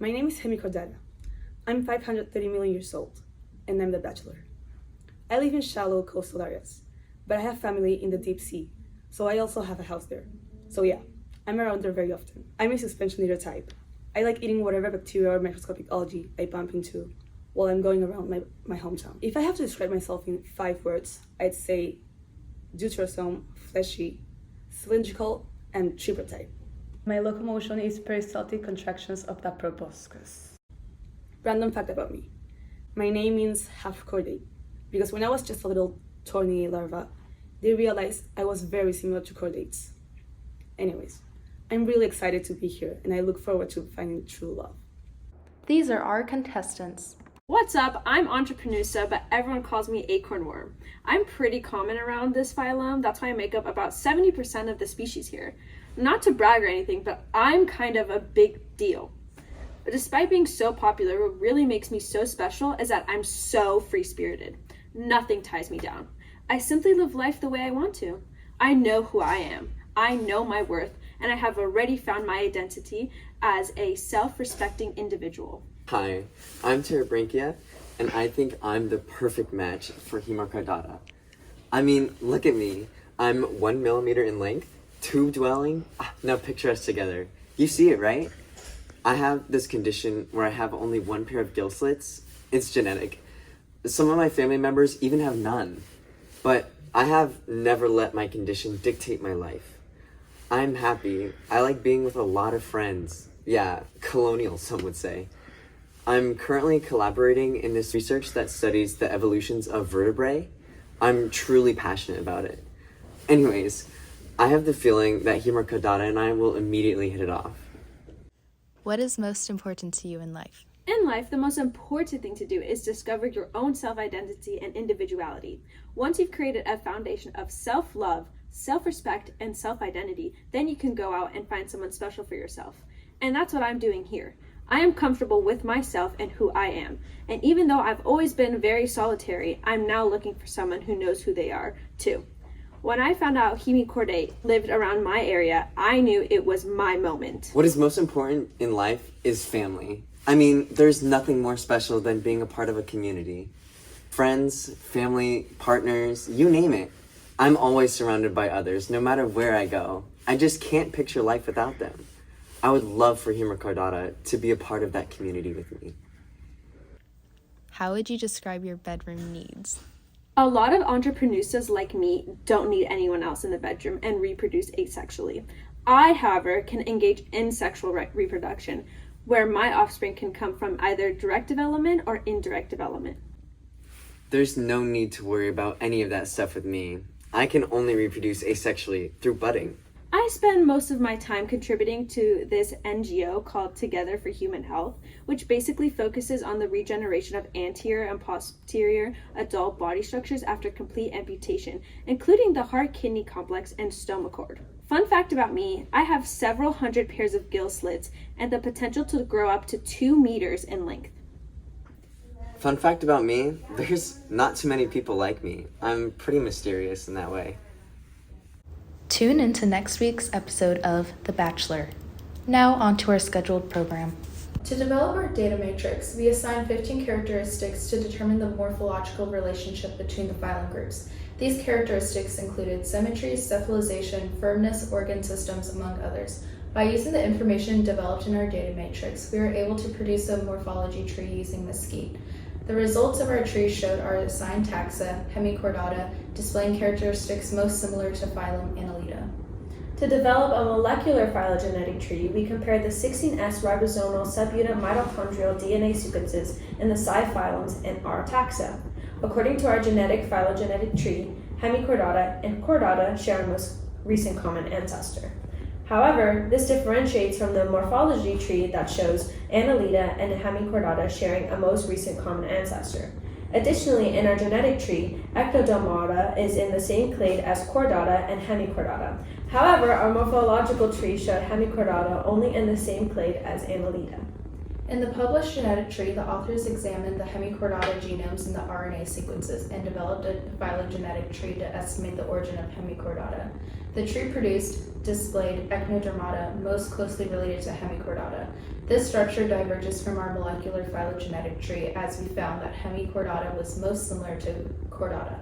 My name is Hemichordata. I'm 530 million years old, and I'm the Bachelor. I live in shallow coastal areas, but I have family in the deep sea, so I also have a house there. So yeah, I'm around there very often. I'm a suspension eater type. I like eating whatever bacteria or microscopic algae I bump into while I'm going around my hometown. If I have to describe myself in 5 words, I'd say deuterosome, fleshy, cylindrical, and tripartite. My locomotion is peristaltic contractions of the proboscis. Random fact about me. My name means half chordate because when I was just a little thorny larva, they realized I was very similar to chordates. Anyways, I'm really excited to be here and I look forward to finding true love. These are our contestants. What's up? I'm Entrepreneusa, but everyone calls me acorn worm. I'm pretty common around this phylum. That's why I make up about 70% of the species here. Not to brag or anything, but I'm kind of a big deal. But despite being so popular, what really makes me so special is that I'm so free-spirited. Nothing ties me down. I simply live life the way I want to. I know who I am. I know my worth, and I have already found my identity as a self-respecting individual. Hi, I'm Terabranchia, and I think I'm the perfect match for Hemichordata. I mean, look at me. I'm 1 millimeter in length, tube dwelling. Now picture us together. You see it, right? I have this condition where I have only one pair of gill slits. It's genetic. Some of my family members even have none. But I have never let my condition dictate my life. I'm happy. I like being with a lot of friends. Yeah, colonial, some would say. I'm currently collaborating in this research that studies the evolutions of vertebrae. I'm truly passionate about it. Anyways, I have the feeling that Hemichordata and I will immediately hit it off. What is most important to you in life? In life, the most important thing to do is discover your own self-identity and individuality. Once you've created a foundation of self-love, self-respect, and self-identity, then you can go out and find someone special for yourself. And that's what I'm doing here. I am comfortable with myself and who I am. And even though I've always been very solitary, I'm now looking for someone who knows who they are, too. When I found out Hemichordate lived around my area, I knew it was my moment. What is most important in life is family. I mean, there's nothing more special than being a part of a community. Friends, family, partners, you name it. I'm always surrounded by others, no matter where I go. I just can't picture life without them. I would love for Hemichordata to be a part of that community with me. How would you describe your bedroom needs? A lot of entrepreneurs like me don't need anyone else in the bedroom and reproduce asexually. I, however, can engage in sexual reproduction, where my offspring can come from either direct development or indirect development. There's no need to worry about any of that stuff with me. I can only reproduce asexually through budding. I spend most of my time contributing to this NGO called Together for Human Health, which basically focuses on the regeneration of anterior and posterior adult body structures after complete amputation, including the heart-kidney complex and stoma cord. Fun fact about me, I have several hundred pairs of gill slits and the potential to grow up to 2 meters in length. Fun fact about me, there's not too many people like me. I'm pretty mysterious in that way. Tune into next week's episode of The Bachelor. Now on to our scheduled program. To develop our data matrix, we assigned 15 characteristics to determine the morphological relationship between the phylum groups. These characteristics included symmetry, cephalization, firmness, organ systems, among others. By using the information developed in our data matrix, we were able to produce a morphology tree using Mesquite. The results of our tree showed our assigned taxa, Hemichordata, displaying characteristics most similar to phylum Annelida. To develop a molecular phylogenetic tree, we compared the 16S ribosomal subunit mitochondrial DNA sequences in the Psi phylums in our taxa. According to our genetic phylogenetic tree, Hemichordata and Chordata share a most recent common ancestor. However, this differentiates from the morphology tree that shows Annelida and Hemichordata sharing a most recent common ancestor. Additionally, in our genetic tree, Ectodermata is in the same clade as Chordata and Hemichordata. However, our morphological tree showed Hemichordata only in the same clade as Annelida. In the published genetic tree, the authors examined the Hemichordata genomes and the RNA sequences and developed a phylogenetic tree to estimate the origin of Hemichordata. The tree displayed Echinodermata, most closely related to Hemichordata. This structure diverges from our molecular phylogenetic tree, as we found that Hemichordata was most similar to Chordata.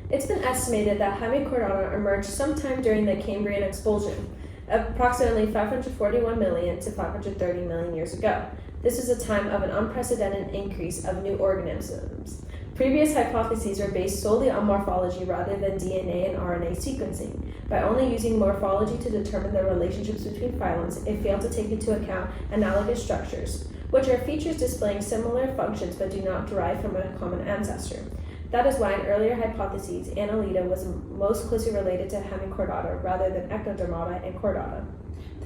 It's been estimated that Hemichordata emerged sometime during the Cambrian expulsion, approximately 541 million to 530 million years ago. This is a time of an unprecedented increase of new organisms. Previous hypotheses were based solely on morphology rather than DNA and RNA sequencing. By only using morphology to determine the relationships between phylums, it failed to take into account analogous structures, which are features displaying similar functions but do not derive from a common ancestor. That is why in earlier hypotheses, Annelida was most closely related to Hemichordata rather than Echinodermata and Chordata.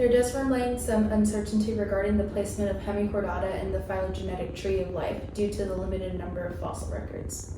There does remain some uncertainty regarding the placement of Hemichordata in the phylogenetic tree of life due to the limited number of fossil records.